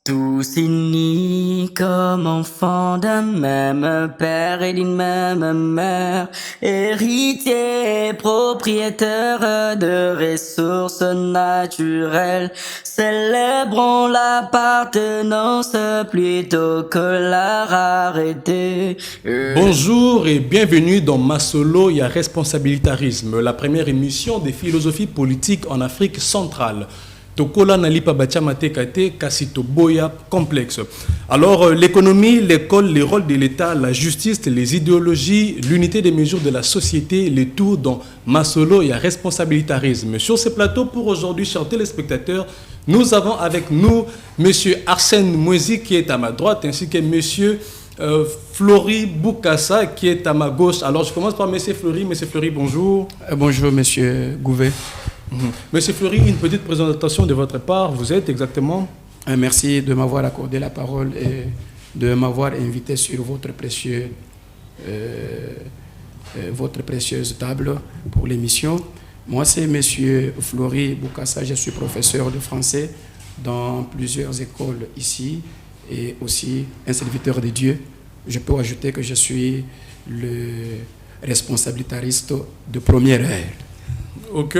Tous unis comme enfants d'un même père et d'une même mère, héritiers, propriétaires de ressources naturelles, célébrons l'appartenance plutôt que la rareté. Bonjour et bienvenue dans Masolo et responsabilitarisme, la première émission des philosophies politiques en Afrique centrale. Tokola Nalipa Bachamate Kate Kasito Boya complexe. Alors, l'économie, l'école, les rôles de l'État, la justice, les idéologies, l'unité des mesures de la société, les tours dans Masolo et responsabilitarisme. Sur ce plateau, pour aujourd'hui, chers téléspectateurs, nous avons avec nous M. Arsène Moïsi qui est à ma droite, ainsi que M. Flori Boukassa qui est à ma gauche. Alors, je commence par M. Flori. M. Flori, bonjour. Bonjour, M. Gouvet. Monsieur Fleury, une petite présentation de votre part. Vous êtes exactement... Merci de m'avoir accordé la parole et de m'avoir invité sur votre précieuse table pour l'émission. Moi, c'est Monsieur Flori Boukassa. Je suis professeur de français dans plusieurs écoles ici et aussi un serviteur de Dieu. Je peux ajouter que je suis le responsabilitariste de première heure. Ok.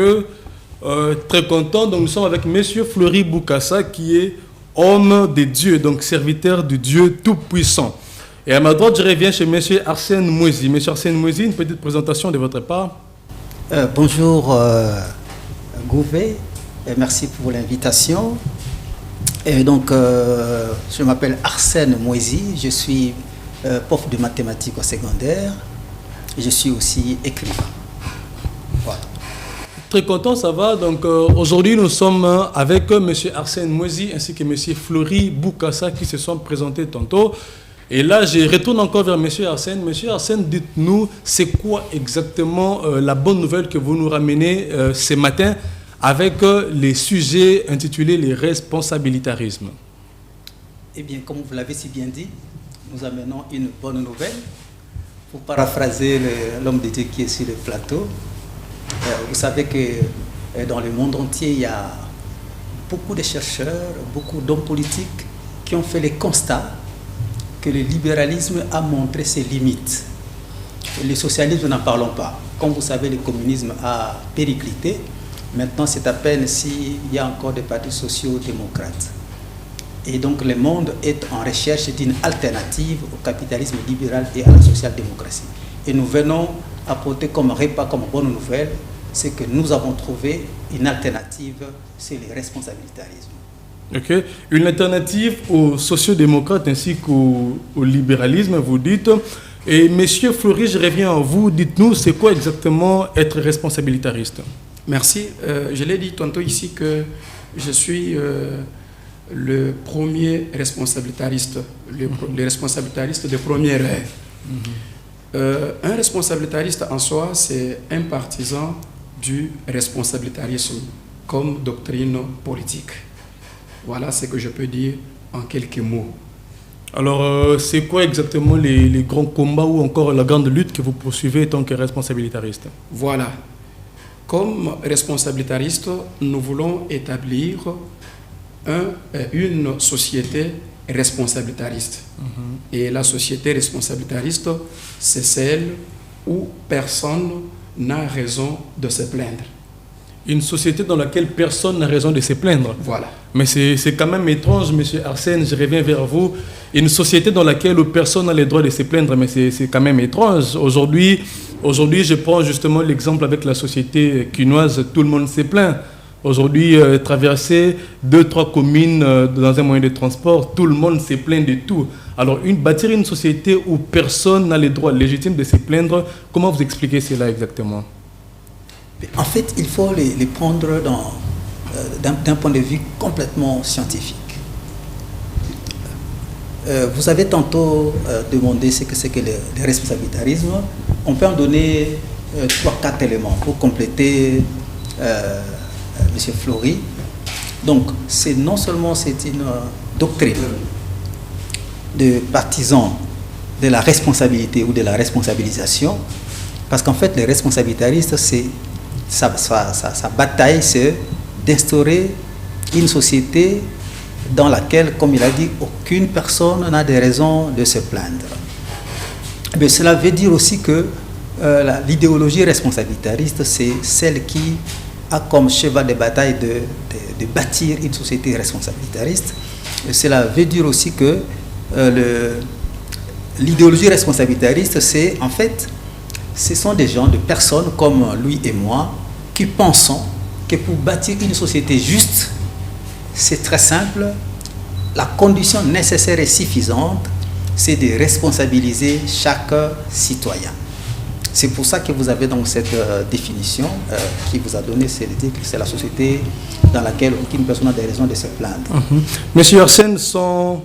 Très content. Donc, nous sommes avec Monsieur Fleury Boukassa, qui est homme de Dieu, donc serviteur de Dieu Tout-Puissant. Et à ma droite, je reviens chez Monsieur Arsène Moïsi. Monsieur Arsène Moïsi, une petite présentation de votre part. Bonjour Gouvet, merci pour l'invitation. Et donc, je m'appelle Arsène Moïsi, je suis prof de mathématiques au secondaire. Je suis aussi écrivain. Voilà. Très content, ça va. Donc aujourd'hui, nous sommes avec M. Arsène Moïsi ainsi que M. Fleury Boukassa qui se sont présentés tantôt. Et là, je retourne encore vers M. Arsène. M. Arsène, dites-nous, c'est quoi exactement la bonne nouvelle que vous nous ramenez ce matin avec les sujets intitulés les responsabilitarismes? Eh bien, comme vous l'avez si bien dit, nous amenons une bonne nouvelle. Pour paraphraser l'homme de Dieu qui est sur le plateau, vous savez que dans le monde entier, il y a beaucoup de chercheurs, beaucoup d'hommes politiques qui ont fait le constat que le libéralisme a montré ses limites. Le socialisme, n'en parlons pas. Comme vous savez, le communisme a périclité. Maintenant, c'est à peine s'il y a encore des partis sociaux-démocrates. Et donc, le monde est en recherche d'une alternative au capitalisme libéral et à la social-démocratie. Et nous venons apporter comme repas, comme bonne nouvelle, c'est que nous avons trouvé une alternative, c'est le responsabilitarisme. Ok. Une alternative aux sociodémocrates ainsi qu'au libéralisme, vous dites. Et Monsieur Fleury, je reviens à vous. Dites-nous, c'est quoi exactement être responsabilitariste? Merci. Je l'ai dit tantôt ici que je suis le premier responsabilitariste, le responsabilitariste de première heure. Un responsabilitariste en soi, c'est un partisan du responsabilitarisme comme doctrine politique. Voilà ce que je peux dire en quelques mots. Alors, c'est quoi exactement les grands combats ou encore la grande lutte que vous poursuivez en tant que responsabilitariste? Voilà. Comme responsabilitariste, nous voulons établir une société responsabilitariste. Et la société responsabilitariste, c'est celle où personne n'a raison de se plaindre. Une société dans laquelle personne n'a raison de se plaindre. Voilà. Mais c'est quand même étrange, Monsieur Arsène, je reviens vers vous. Une société dans laquelle personne n'a le droit de se plaindre, mais c'est quand même étrange. Aujourd'hui, je prends justement l'exemple avec la société quinoise, tout le monde se plaint. Aujourd'hui, traverser 2-3 communes dans un moyen de transport, tout le monde se plaint de tout. Alors, bâtir une société où personne n'a le droit légitime de se plaindre, comment vous expliquez cela exactement? En fait, il faut les prendre d'un point de vue complètement scientifique. Vous avez tantôt demandé ce que c'est que le responsabilitarisme. On peut en donner 3-4 éléments pour compléter Monsieur Fleury. Donc, non seulement c'est une doctrine de partisans de la responsabilité ou de la responsabilisation, parce qu'en fait, les responsabilitaristes, sa bataille, c'est d'instaurer une société dans laquelle, comme il a dit, aucune personne n'a de raison de se plaindre. Mais cela veut dire aussi que l'idéologie responsabilitariste, c'est celle qui a comme cheval de bataille de bâtir une société responsabilitariste. Et cela veut dire aussi que l'idéologie responsabilitariste, c'est en fait, ce sont des gens, des personnes comme lui et moi, qui pensons que pour bâtir une société juste, c'est très simple. La condition nécessaire et suffisante, c'est de responsabiliser chaque citoyen. C'est pour ça que vous avez donc cette définition qui vous a donné, c'est de dire que c'est la société dans laquelle aucune personne n'a des raisons de se plaindre. Monsieur Arsène, sans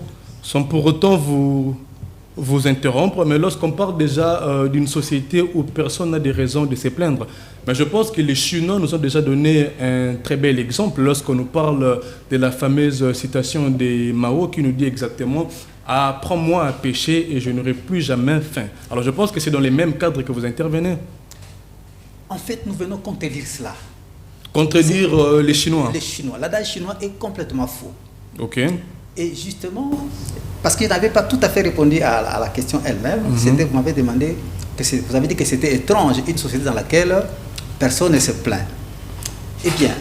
pour autant vous interrompre, mais lorsqu'on parle déjà d'une société où personne n'a des raisons de se plaindre, mais je pense que les Chinois nous ont déjà donné un très bel exemple lorsqu'on nous parle de la fameuse citation de Mao qui nous dit exactement « Apprends-moi à pêcher et je n'aurai plus jamais faim ». Alors je pense que c'est dans les mêmes cadres que vous intervenez. En fait, nous venons contredire cela. Contredire les Chinois. Les Chinois. L'adage chinois est complètement faux. Ok. Et justement, parce qu'il n'avait pas tout à fait répondu à la question elle-même, vous m'avez demandé, vous avez dit que c'était étrange, une société dans laquelle personne ne se plaint. Eh bien,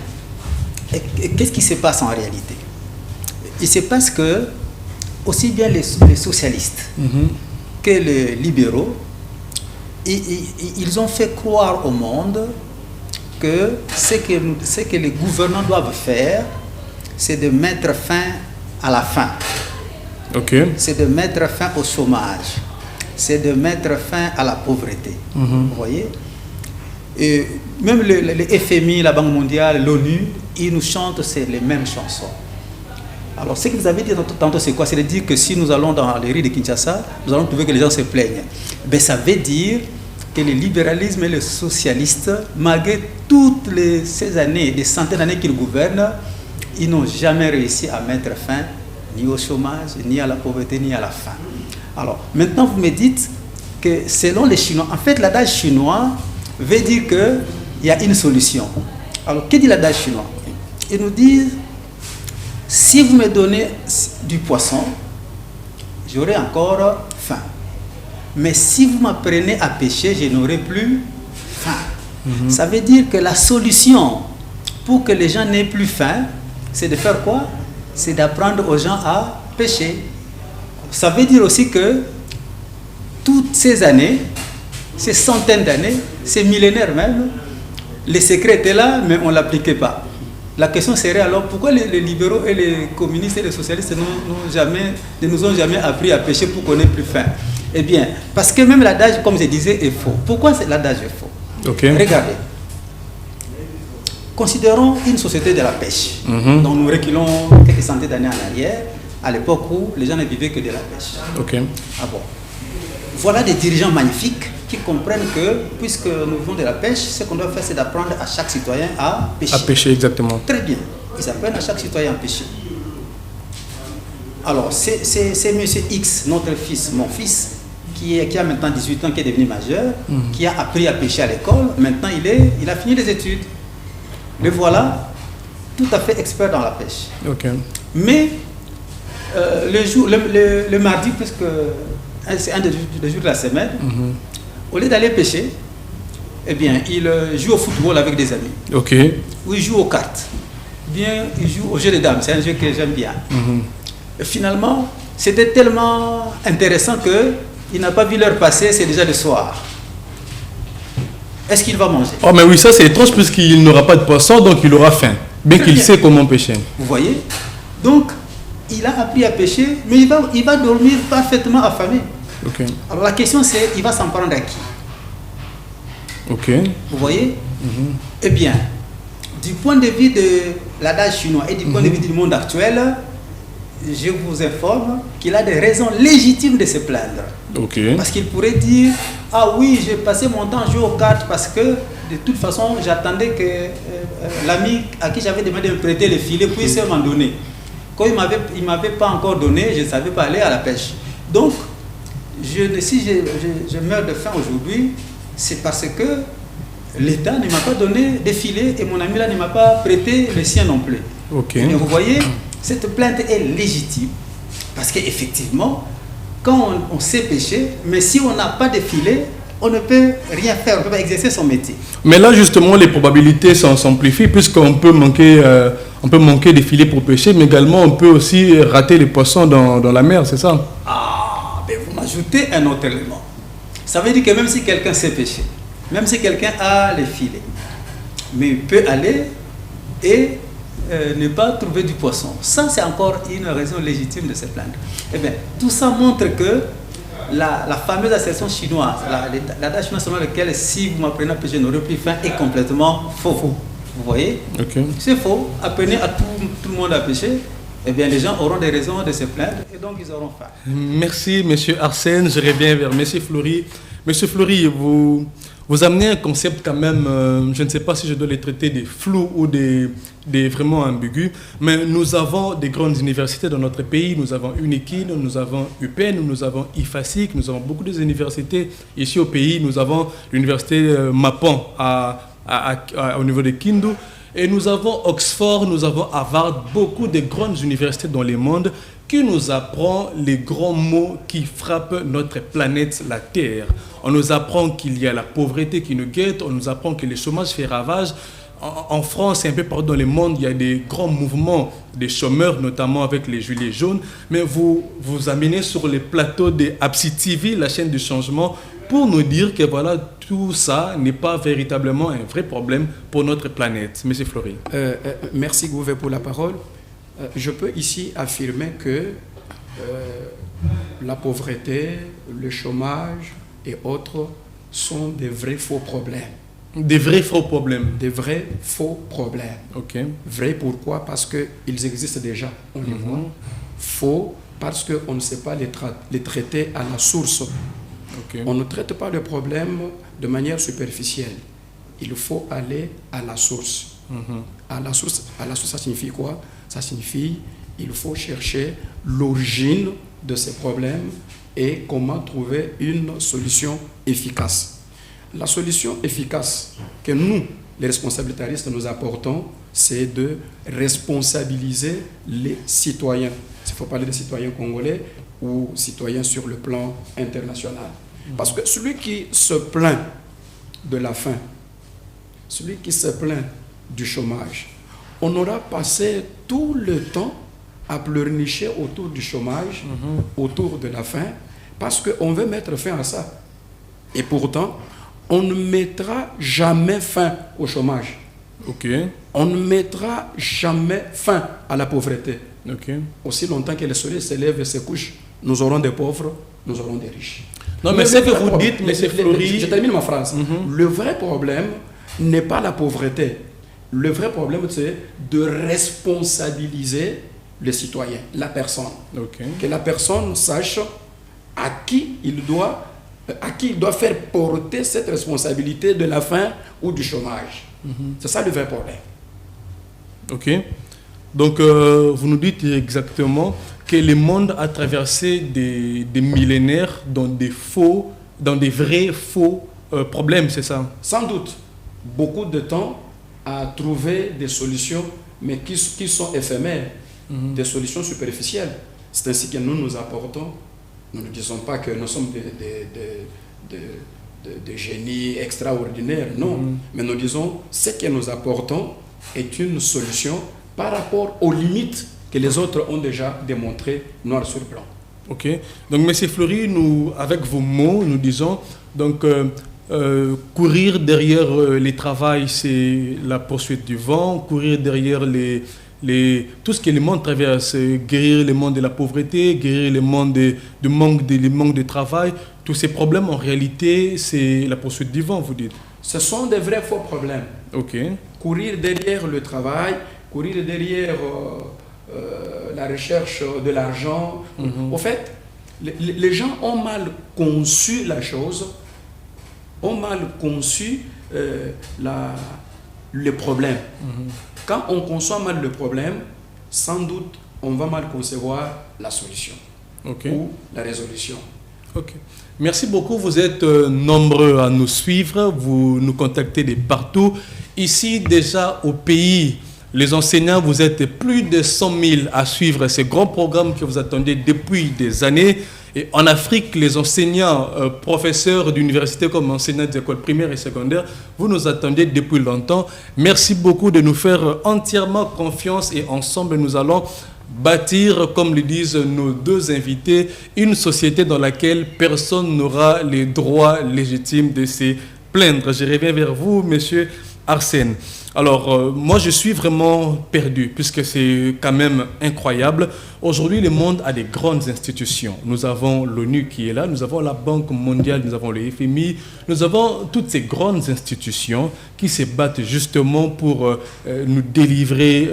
qu'est-ce qui se passe en réalité? Il se passe que, aussi bien les socialistes que les libéraux, ils ont fait croire au monde que ce que les gouvernants doivent faire, c'est de mettre fin à la faim. Okay. C'est de mettre fin au chômage. C'est de mettre fin à la pauvreté. Vous voyez? Et même le FMI, la Banque mondiale, l'ONU, ils nous chantent les mêmes chansons. Alors, ce que vous avez dit tantôt, c'est quoi? C'est de dire que si nous allons dans les rues de Kinshasa, nous allons trouver que les gens se plaignent. Ben, ça veut dire que le libéralisme et le socialiste, malgré toutes ces années, des centaines d'années qu'ils gouvernent, ils n'ont jamais réussi à mettre fin ni au chômage, ni à la pauvreté, ni à la faim. Alors, maintenant, vous me dites que selon les Chinois, en fait, l'adage chinois veut dire qu'il y a une solution. Alors, que dit l'adage chinois? Ils nous disent, si vous me donnez du poisson, j'aurai encore faim. Mais si vous m'apprenez à pêcher, je n'aurai plus faim. Ça veut dire que la solution pour que les gens n'aient plus faim, c'est de faire quoi? C'est d'apprendre aux gens à pêcher. Ça veut dire aussi que toutes ces années, ces centaines d'années, ces millénaires même, les secrets étaient là, mais on ne l'appliquait pas. La question serait alors, pourquoi les libéraux et les communistes et les socialistes ne nous ont jamais appris à pêcher pour qu'on n'ait plus faim? Eh bien, parce que même l'adage, comme je disais, est faux. Pourquoi l'adage est faux? Okay. Regardez. Considérons une société de la pêche. Donc nous reculons quelques centaines d'années en arrière, à l'époque où les gens ne vivaient que de la pêche. Okay. Ah bon. Voilà des dirigeants magnifiques qui comprennent que, puisque nous vivons de la pêche, ce qu'on doit faire, c'est d'apprendre à chaque citoyen à pêcher. À pêcher, exactement. Très bien. Ils apprennent à chaque citoyen à pêcher. Alors, c'est monsieur X, notre fils, mon fils, qui a maintenant 18 ans, qui est devenu majeur, qui a appris à pêcher à l'école. Maintenant, il a fini les études. Le voilà, tout à fait expert dans la pêche. Okay. Mais le mardi, puisque c'est un des jours de la semaine, au lieu d'aller pêcher, eh bien, il joue au football avec des amis. Okay. Ou il joue aux cartes. Bien, il joue au jeu des dames. C'est un jeu que j'aime bien. Et finalement, c'était tellement intéressant qu'il n'a pas vu l'heure passer, c'est déjà le soir. Est-ce qu'il va manger? Oh, mais oui, ça c'est étrange puisqu'il n'aura pas de poisson, donc il aura faim. Bien qu'il sait comment pêcher. Vous voyez? Donc, il a appris à pêcher, mais il va dormir parfaitement affamé. Okay. Alors la question c'est, il va s'en prendre à qui? Ok. Vous voyez? Eh bien, du point de vue de l'adage chinois et du point de vue du monde actuel, je vous informe qu'il a des raisons légitimes de se plaindre. Okay. Parce qu'il pourrait dire, ah oui, j'ai passé mon temps à jouer aux cartes parce que de toute façon, j'attendais que l'ami à qui j'avais demandé de me prêter le filet puisse m'en donner. Quand il ne m'avait pas encore donné, je ne savais pas aller à la pêche. Donc, si je meurs de faim aujourd'hui, c'est parce que l'État ne m'a pas donné des filets et mon ami là ne m'a pas prêté le sien non plus. Okay. Mais vous voyez, Cette plainte est légitime parce qu'effectivement, quand on sait pêcher, mais si on n'a pas de filet, on ne peut rien faire, on ne peut pas exercer son métier. Mais là, justement, les probabilités s'amplifient puisqu'on peut manquer des filets pour pêcher, mais également on peut aussi rater les poissons dans la mer, c'est ça? Ah, ben vous m'ajoutez un autre élément. Ça veut dire que même si quelqu'un sait pêcher, même si quelqu'un a les filets, mais il peut aller et ne pas trouver du poisson. Ça, c'est encore une raison légitime de se plaindre. Eh bien, tout ça montre que la fameuse assertion chinoise, l'adage chinois selon lequel si vous m'apprenez à pêcher, je n'aurai plus faim, est complètement faux. Vous voyez? Okay. C'est faux. Apprenez à tout le monde à pêcher, eh bien, les gens auront des raisons de se plaindre et donc ils auront faim. Merci, monsieur Arsène. Je reviens vers monsieur Fleury. Monsieur Fleury, vous amenez un concept quand même, je ne sais pas si je dois les traiter des flous ou des vraiment ambigus, mais nous avons des grandes universités dans notre pays. Nous avons UNIKIN, nous avons UPEN, nous avons IFASIC, nous avons beaucoup d'universités ici au pays. Nous avons l'université Mapan au niveau de Kindu. Et nous avons Oxford, nous avons Harvard, beaucoup de grandes universités dans le monde qui nous apprend les grands mots qui frappent notre planète, la Terre. On nous apprend qu'il y a la pauvreté qui nous guette, on nous apprend que le chômage fait ravage. En France et un peu partout dans le monde, il y a des grands mouvements des chômeurs, notamment avec les gilets jaunes. Mais vous amenez sur les plateaux de Absi TV, la chaîne du changement, pour nous dire que voilà, tout ça n'est pas véritablement un vrai problème pour notre planète. Monsieur Fleury. Merci Gouvet pour la parole. Je peux ici affirmer que la pauvreté, le chômage et autres sont des vrais faux problèmes. Des vrais faux problèmes. Des vrais faux problèmes. Ok. Vrai pourquoi? Parce qu'ils existent déjà, on les voit. Faux parce qu'on ne sait pas les traiter à la source. Okay. On ne traite pas le problème de manière superficielle. Il faut aller à la source. À la source, ça signifie quoi? Ça signifie qu'il faut chercher l'origine de ces problèmes et comment trouver une solution efficace. La solution efficace que nous, les responsabilitaristes, nous apportons, c'est de responsabiliser les citoyens. Il faut parler des citoyens congolais ou citoyens sur le plan international. Parce que celui qui se plaint de la faim, celui qui se plaint du chômage, on aura passé tout le temps à pleurnicher autour du chômage, autour de la faim, parce qu'on veut mettre fin à ça. Et pourtant, on ne mettra jamais fin au chômage. Okay. On ne mettra jamais fin à la pauvreté. Okay. Aussi longtemps que le soleil se lève et se couche, nous aurons des pauvres, nous aurons des riches. Non, mais c'est que vous dites, M. Fleury... Je termine ma phrase. Le vrai problème n'est pas la pauvreté. Le vrai problème, c'est de responsabiliser le citoyen, la personne. Okay. Que la personne sache à qui il doit faire porter cette responsabilité de la faim ou du chômage. C'est ça le vrai problème. Ok. Donc, vous nous dites exactement que le monde a traversé des millénaires dans des vrais faux problèmes, c'est ça? Sans doute. Beaucoup de temps à trouver des solutions, mais qui sont éphémères, des solutions superficielles. C'est ainsi que nous apportons. Nous ne disons pas que nous sommes des génies extraordinaires, non. Mais nous disons ce que nous apportons est une solution par rapport aux limites que les autres ont déjà démontrées noir sur blanc. Ok. Donc, M. Fleury, nous, avec vos mots, nous disons donc courir derrière les travails, c'est la poursuite du vent. Courir derrière tout ce que le monde traverse, guérir le monde de la pauvreté, guérir le monde du manque de travail. Tous ces problèmes, en réalité, c'est la poursuite du vent, vous dites? Ce sont des vrais faux problèmes. Ok. Courir derrière le travail, courir derrière la recherche de l'argent. Au fait, les gens ont mal conçu la chose, ont mal conçu le problème. Quand on conçoit mal le problème, sans doute, on va mal concevoir la solution ou la résolution. Ok. Merci beaucoup. Vous êtes nombreux à nous suivre. Vous nous contactez de partout. Ici, déjà, au pays, Les enseignants, vous êtes plus de 100 000 à suivre ces grands programmes que vous attendez depuis des années. Et en Afrique, les enseignants, professeurs d'université comme enseignants d'école primaire et secondaire, vous nous attendez depuis longtemps. Merci beaucoup de nous faire entièrement confiance et ensemble, nous allons bâtir, comme le disent nos deux invités, une société dans laquelle personne n'aura les droits légitimes de se plaindre. Je reviens vers vous, monsieur Arsène. Alors, moi, je suis vraiment perdu, puisque c'est quand même incroyable. Aujourd'hui, le monde a des grandes institutions. Nous avons l'ONU qui est là, nous avons la Banque mondiale, nous avons le FMI, nous avons toutes ces grandes institutions qui se battent justement pour nous délivrer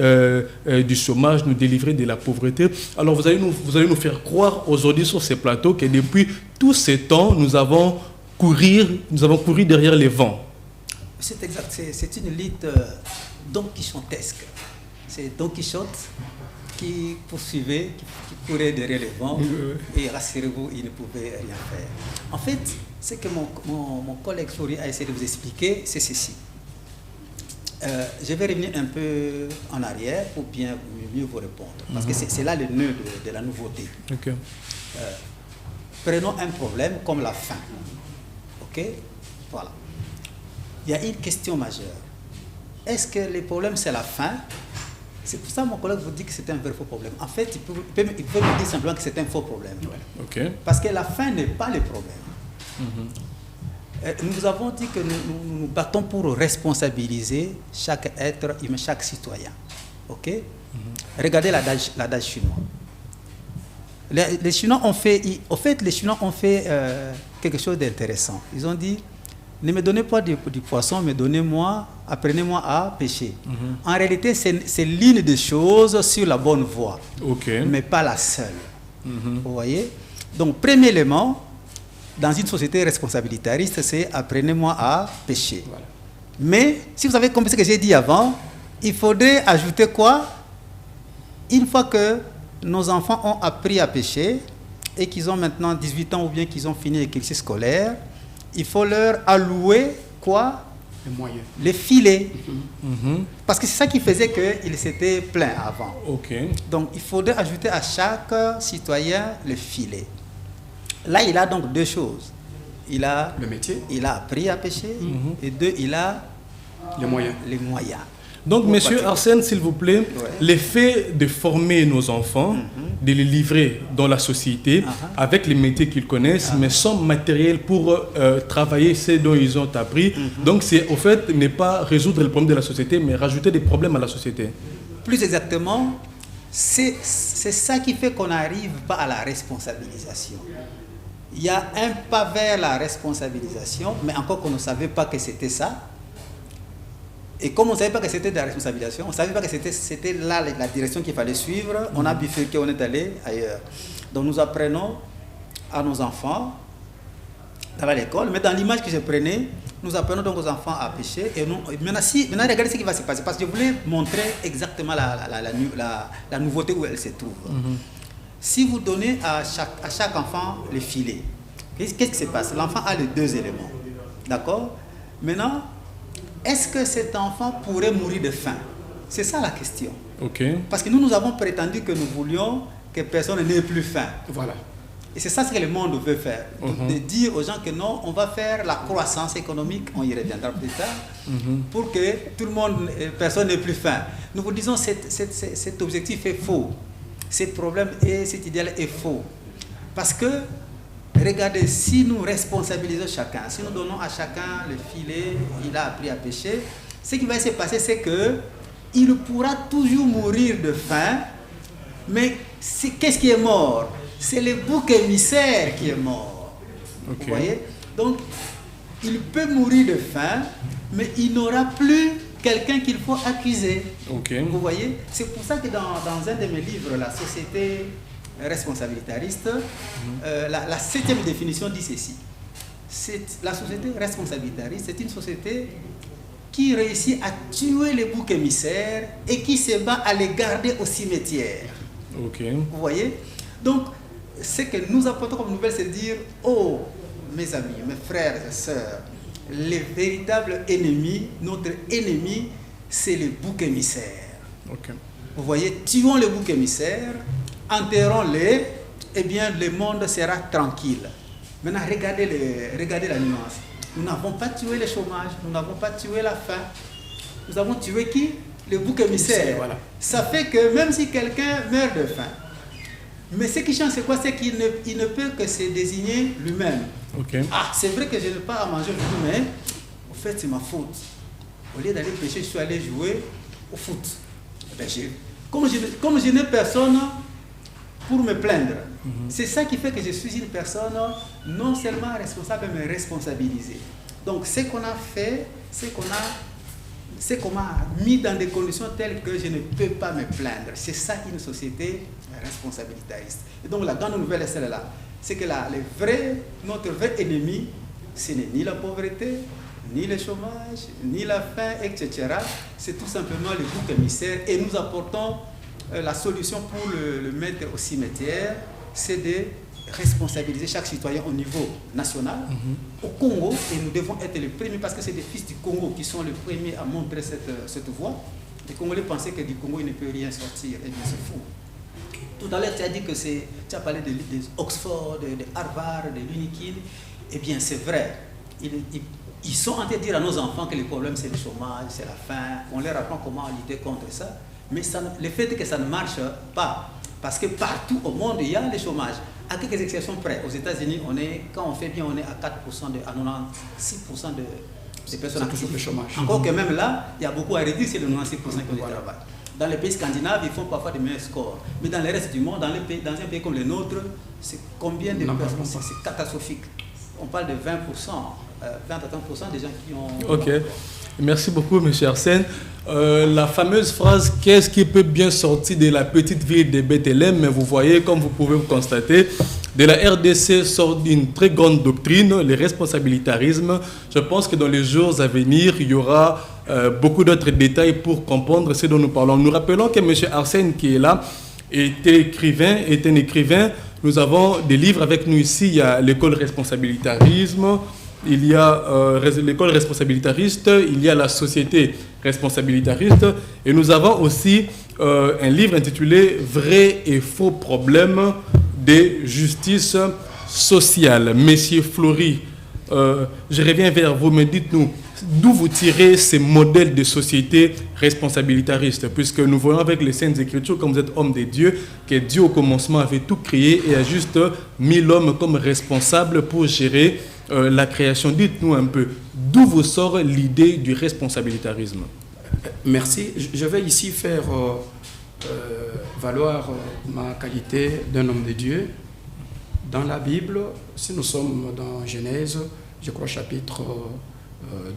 du chômage, nous délivrer de la pauvreté. Alors, vous allez nous faire croire aujourd'hui sur ces plateaux que depuis tous ces temps, nous avons couru derrière les vents. C'est exact, c'est une lutte don quichotesque. C'est Don Quichotte qui poursuivait, qui courait derrière les vents, et rassurez-vous, il ne pouvait rien faire. En fait, ce que mon collègue Flori a essayé de vous expliquer, c'est ceci. Je vais revenir un peu en arrière pour bien mieux vous répondre, parce que c'est là le nœud de la nouveauté. Okay. Prenons un problème comme la faim. Ok? Voilà. Il y a une question majeure. Est-ce que le problème c'est la faim? C'est pour ça que mon collègue vous dit que c'est un vrai faux problème. En fait, il peut me dire simplement que c'est un faux problème. Okay. Parce que la faim n'est pas le problème. Nous avons dit que nous nous battons pour responsabiliser chaque être humain, chaque citoyen. Ok? Regardez l'adage chinois. Les Chinois ont fait, les Chinois ont fait quelque chose d'intéressant. Ils ont dit, ne me donnez pas du poisson, mais apprenez-moi à pêcher. En réalité, c'est l'une des choses sur la bonne voie, mais pas la seule. Vous voyez? Donc, premier élément, dans une société responsabilitariste, c'est apprenez-moi à pêcher. Voilà. Mais, si vous avez compris ce que j'ai dit avant, il faudrait ajouter quoi? Une fois que nos enfants ont appris à pêcher et qu'ils ont maintenant 18 ans ou bien qu'ils ont fini les cursus scolaires, il faut leur allouer quoi? Les moyens. Les filets. Parce que c'est ça qui faisait qu'ils s'étaient pleins avant. Donc il faudrait ajouter à chaque citoyen le filet. Là, il a donc deux choses. Il a le métier. Il a appris à pêcher. Et deux, il a les moyens. Donc, monsieur Arsène, s'il vous plaît, l'effet de former nos enfants, de les livrer dans la société avec les métiers qu'ils connaissent, mais sans matériel pour travailler ce dont ils ont appris. Donc, c'est au fait ne pas résoudre le problème de la société, mais rajouter des problèmes à la société. Plus exactement, c'est ça qui fait qu'on n'arrive pas à la responsabilisation. Il y a un pas vers la responsabilisation, mais encore qu'on ne savait pas que c'était ça. Et comme on ne savait pas que c'était de la responsabilisation, on ne savait pas que c'était là la direction qu'il fallait suivre, on a bifurqué, on est allé ailleurs. Donc nous apprenons à nos enfants dans l'école, mais dans l'image que je prenais, nous apprenons donc aux enfants à pêcher. Et maintenant, regardez ce qui va se passer, parce que je voulais montrer exactement la nouveauté où elle se trouve. Si vous donnez à chaque enfant le filet, qu'est-ce qui se passe? L'enfant a les deux éléments. D'accord? Maintenant, est-ce que cet enfant pourrait mourir de faim? C'est ça la question. Parce que nous avons prétendu que nous voulions que personne n'ait plus faim. Voilà. Et c'est ça ce que le monde veut faire. Donc, de dire aux gens que non, on va faire la croissance économique, on y reviendra plus tard, pour que tout le monde, personne n'ait plus faim. Nous vous disons que cet objectif est faux. Ce problème et cet idéal est faux. Parce que, regardez, si nous responsabilisons chacun, si nous donnons à chacun le filet, il a appris à pêcher, ce qui va se passer, c'est qu'il pourra toujours mourir de faim, mais qu'est-ce qui est mort? C'est le bouc émissaire qui est mort. Vous voyez? Donc, il peut mourir de faim, mais il n'aura plus quelqu'un qu'il faut accuser. Vous voyez? C'est pour ça que dans un de mes livres, La société responsabilitariste, la 7e définition dit ceci. La société responsabilitariste, c'est une société qui réussit à tuer les boucs émissaires et qui se bat à les garder au cimetière. Vous voyez? Donc, ce que nous apportons comme nouvelle, c'est de dire, oh, mes amis, mes frères et sœurs, les véritables ennemis, notre ennemi, c'est les boucs émissaires. Ok. Vous voyez, tuons le bouc émissaire, enterrons-les, et bien le monde sera tranquille. Maintenant, regardez la nuance. Nous n'avons pas tué le chômage, nous n'avons pas tué la faim. Nous avons tué qui? Le bouc émissaire. Voilà. Ça fait que même si quelqu'un meurt de faim, mais ce qui change, c'est quoi? C'est qu'il ne peut que se désigner lui-même. Ok. Ah, c'est vrai que je n'ai pas à manger aujourd'hui, mais au fait, c'est ma faute. Au lieu d'aller pêcher, je suis allé jouer au foot. Eh bien, comme je n'ai personne pour me plaindre, c'est ça qui fait que je suis une personne non seulement responsable, mais responsabilisée. Donc, ce qu'on a fait, c'est qu'on m'a mis dans des conditions telles que je ne peux pas me plaindre. C'est ça une société responsabilitariste. Et donc la grande nouvelle est celle-là. C'est que notre vrai ennemi, ce n'est ni la pauvreté, ni le chômage, ni la faim, etc. C'est tout simplement le bouc émissaire. Et nous apportons la solution pour le mettre au cimetière, c'est de responsabiliser chaque citoyen au niveau national, au Congo, et nous devons être les premiers, parce que c'est les fils du Congo qui sont les premiers à montrer cette voie. Les Congolais pensaient que du Congo, il ne peut rien sortir, et bien c'est fou. Tout à l'heure, tu as dit que tu as parlé de Oxford, de Harvard, de l'UNIKID. Eh bien, c'est vrai. Ils sont en train de dire à nos enfants que le problème, c'est le chômage, c'est la faim. On leur apprend comment lutter contre ça. Mais le fait que ça ne marche pas, parce que partout au monde, il y a le chômage. À quelques exceptions près, aux États-Unis, quand on fait bien, on est à 4%, à 96% de personnes actives. Le chômage. Encore que même là, il y a beaucoup à réduire, c'est le 96% qui travaillent. Dans les pays scandinaves, ils font parfois des meilleurs scores. Mais dans le reste du monde, dans un pays comme le nôtre, c'est combien de personnes? C'est catastrophique. On parle de 20%, 20 à 30% des gens qui ont... Ok. Merci beaucoup, M. Arsène. La fameuse phrase « Qu'est-ce qui peut bien sortir de la petite ville de Bethléem ?» Mais vous voyez, comme vous pouvez vous constater, de la RDC sort d'une très grande doctrine, le responsabilitarisme. Je pense que dans les jours à venir, il y aura beaucoup d'autres détails pour comprendre ce dont nous parlons. Nous rappelons que M. Arsène, qui est là, est un écrivain. Nous avons des livres avec nous ici. Il y a l'école responsabilitarisme, il y a l'école responsabilitariste, il y a la société responsabilitariste, et nous avons aussi un livre intitulé « Vrais et faux problèmes de justice sociale ». Messieurs Flory, je reviens vers vous, mais dites-nous, d'où vous tirez ces modèles de société responsabilitariste, puisque nous voyons avec les Saintes Écritures, comme vous êtes homme de Dieu, que Dieu au commencement avait tout créé et a juste mis l'homme comme responsable pour gérer la création. Dites-nous un peu, d'où vous sort l'idée du responsabilitarisme? Merci. Je vais ici faire valoir ma qualité d'un homme de Dieu. Dans la Bible, si nous sommes dans Genèse, je crois chapitre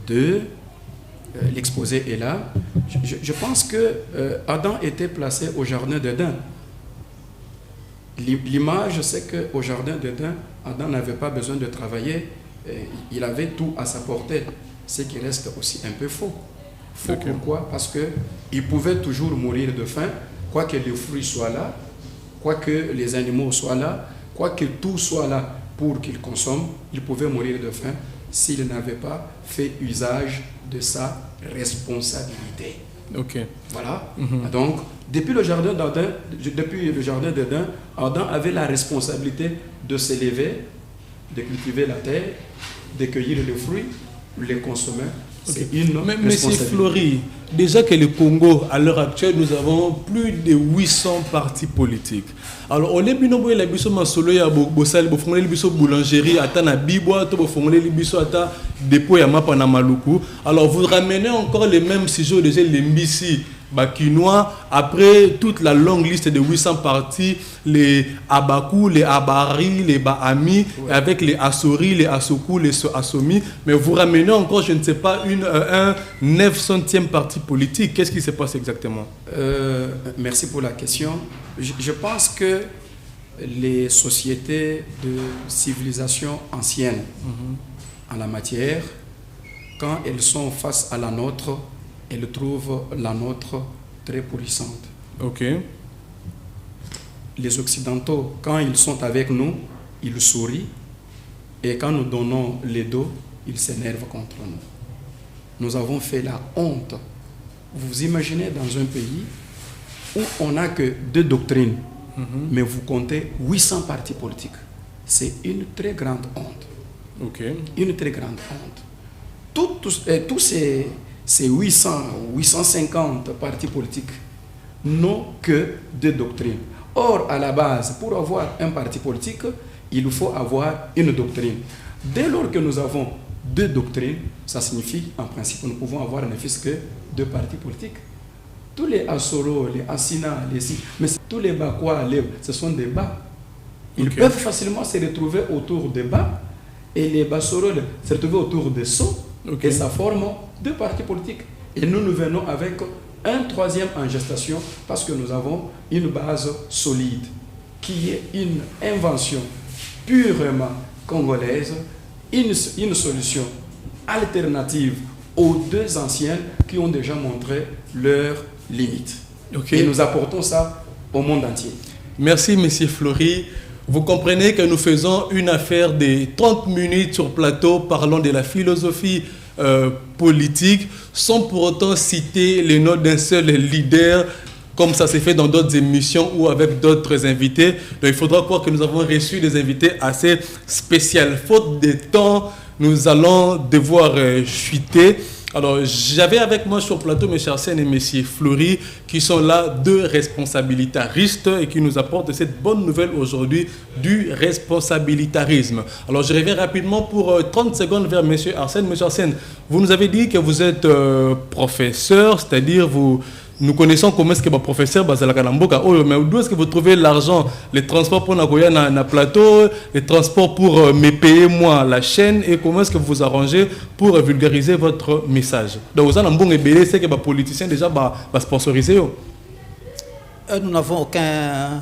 2, l'exposé est là. Je pense que Adam était placé au jardin d'Éden. L'image, c'est qu'au jardin d'Éden, Adam n'avait pas besoin de travailler. Il avait tout à sa portée, ce qui reste aussi un peu faux. Faux. Okay. Pourquoi? Parce qu'il pouvait toujours mourir de faim, quoi que les fruits soient là, quoi que les animaux soient là, quoi que tout soit là pour qu'il consomme, il pouvait mourir de faim s'il n'avait pas fait usage de sa responsabilité. Ok. Voilà. Donc, depuis le jardin d'Éden, Adam avait la responsabilité de s'élever, de cultiver la terre, de cueillir les fruits, les consommer. Okay. C'est une responsabilité. M. Flory, déjà que le Congo, à l'heure actuelle, nous avons plus de 800 partis politiques. Alors, on est bien nombreux, la biso masolo ya bosal, bofongole biso boulangerie, ata na bibwa, to bofongole biso ata dépôt ya mapa na maluku. Alors, vous ramenez encore les mêmes sujets, déjà les mbisi, bakinois, après toute la longue liste de 800 partis, les Abakou, les Abari, les Bahami, ouais, avec les Assori, les Assokou, les Assomi, mais vous ramenez encore, je ne sais pas, un 900e parti politique. Qu'est-ce qui se passe exactement? Merci pour la question. Je pense que les sociétés de civilisation ancienne en la matière, quand elles sont face à la nôtre, elles trouvent la nôtre très puissante. Ok. Les Occidentaux, quand ils sont avec nous, ils sourient, et quand nous donnons les dos, ils s'énervent contre nous. Nous avons fait la honte. Vous imaginez dans un pays où on n'a que 2 doctrines, mais vous comptez 800 partis politiques. C'est une très grande honte. Ok. Une très grande honte. Tous ces 800 ou 850 partis politiques n'ont que 2 doctrines. Or, à la base, pour avoir un parti politique, il faut avoir une doctrine. Dès lors que nous avons 2 doctrines, ça signifie, en principe, nous pouvons avoir ne fût-ce que 2 partis politiques. Tous les Assoro, les Assina, mais tous les Bakwa, ce sont des bas. Ils peuvent facilement se retrouver autour des bas et les Bassoro se retrouver autour des sauts et ça forme 2 partis politiques. Et nous venons avec un 3e en gestation parce que nous avons une base solide qui est une invention purement congolaise, une solution alternative aux 2 anciennes qui ont déjà montré leurs limites. Et nous apportons ça au monde entier. Merci, Monsieur Fleury. Vous comprenez que nous faisons une affaire de 30 minutes sur plateau parlant de la philosophie politique sans pour autant citer les noms d'un seul leader comme ça s'est fait dans d'autres émissions ou avec d'autres invités. Donc il faudra croire que nous avons reçu des invités assez spéciaux. Faute de temps, nous allons devoir chuter. Alors, j'avais avec moi sur le plateau M. Arsène et M. Fleury qui sont là 2 responsabilitaristes et qui nous apportent cette bonne nouvelle aujourd'hui du responsabilitarisme. Alors, je reviens rapidement pour 30 secondes vers M. Arsène. M. Arsène, vous nous avez dit que vous êtes professeur, c'est-à-dire nous connaissons comment est-ce que votre professeur mais d'où est-ce que vous trouvez l'argent, les transports pour Nagoya na plateau, les transports pour me payer moi la chaîne et comment est-ce que vous vous arrangez pour vulgariser votre message. Donc vous avez un bon ébélé, c'est que les politiciens déjà sponsorisé. Nous n'avons aucun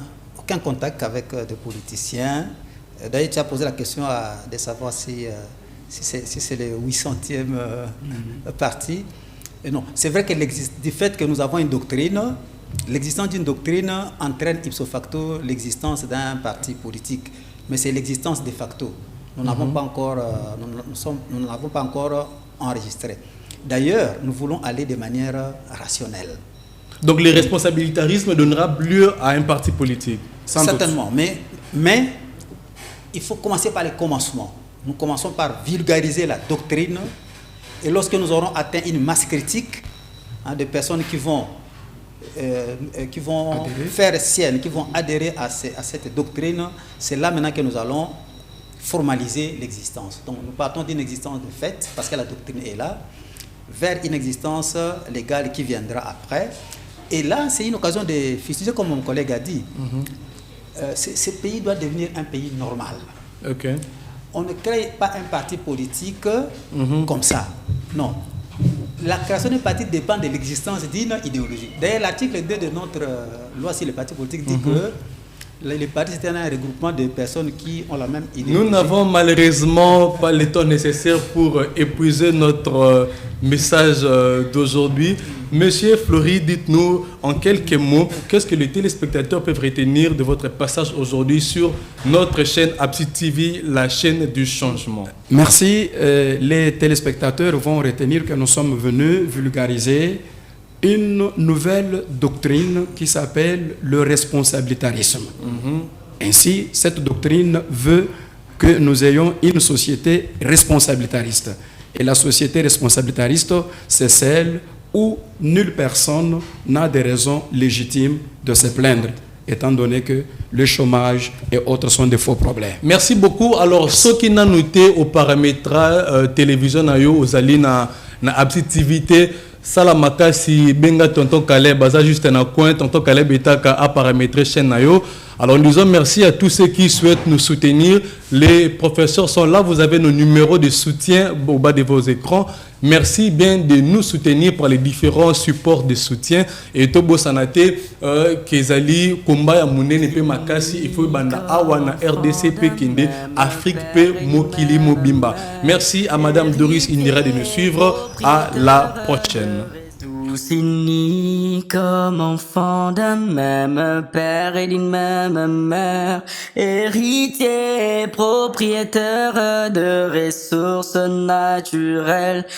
contact avec des politiciens. D'ailleurs, tu as posé la question de savoir si c'est le 800e parti. Et non, c'est vrai que du fait que nous avons une doctrine, l'existence d'une doctrine entraîne ipso facto l'existence d'un parti politique. Mais c'est l'existence de facto. Nous n'avons pas encore, nous ne l'avons pas encore enregistré. D'ailleurs, nous voulons aller de manière rationnelle. Donc le responsabilitarisme donnera lieu à un parti politique. Certainement, mais il faut commencer par les commencements. Nous commençons par vulgariser la doctrine. Et lorsque nous aurons atteint une masse critique de personnes qui vont faire sienne, qui vont adhérer à cette doctrine, c'est là maintenant que nous allons formaliser l'existence. Donc nous partons d'une existence de fait, parce que la doctrine est là, vers une existence légale qui viendra après. Et là, c'est une occasion de fusionner, comme mon collègue a dit. Ce pays doit devenir un pays normal. Ok. On ne crée pas un parti politique comme ça. Non. La création d'un parti dépend de l'existence d'une idéologie. D'ailleurs, l'article 2 de notre loi sur les partis politiques dit que les partis, c'est un regroupement de personnes qui ont la même idéologie. Nous n'avons malheureusement pas le temps nécessaire pour épuiser notre message d'aujourd'hui. Monsieur Fleury, dites-nous en quelques mots, qu'est-ce que les téléspectateurs peuvent retenir de votre passage aujourd'hui sur notre chaîne Abside TV, la chaîne du changement. Merci. Les téléspectateurs vont retenir que nous sommes venus vulgariser une nouvelle doctrine qui s'appelle le responsabilitarisme. Ainsi, cette doctrine veut que nous ayons une société responsabilitariste. Et la société responsabilitariste, c'est celle où nulle personne n'a de raisons légitimes de se plaindre, étant donné que le chômage et autres sont des faux problèmes. Merci beaucoup. Alors, ceux qui n'ont noté au paramétrage télévision, aux alliés na Abside TV, Salamaka si benga tonton Caleb, baza juste un coin, tonton Caleb etaka à paramétrer chaîne nayo. Alors nous disons merci à tous ceux qui souhaitent nous soutenir. Les professeurs sont là, vous avez nos numéros de soutien au bas de vos écrans. Merci bien de nous soutenir par les différents supports de soutien. Et Tobo Sanate, Kezali, Komba Yamunene Pe Makasi, il faut banda Awana RDC Pe Kinde, Afrique Pe Mokili Mobimba. Merci à Madame Doris Indira de nous suivre. À la prochaine. Tous unis comme enfants d'un même père et d'une même mère, héritiers, propriétaires de ressources naturelles.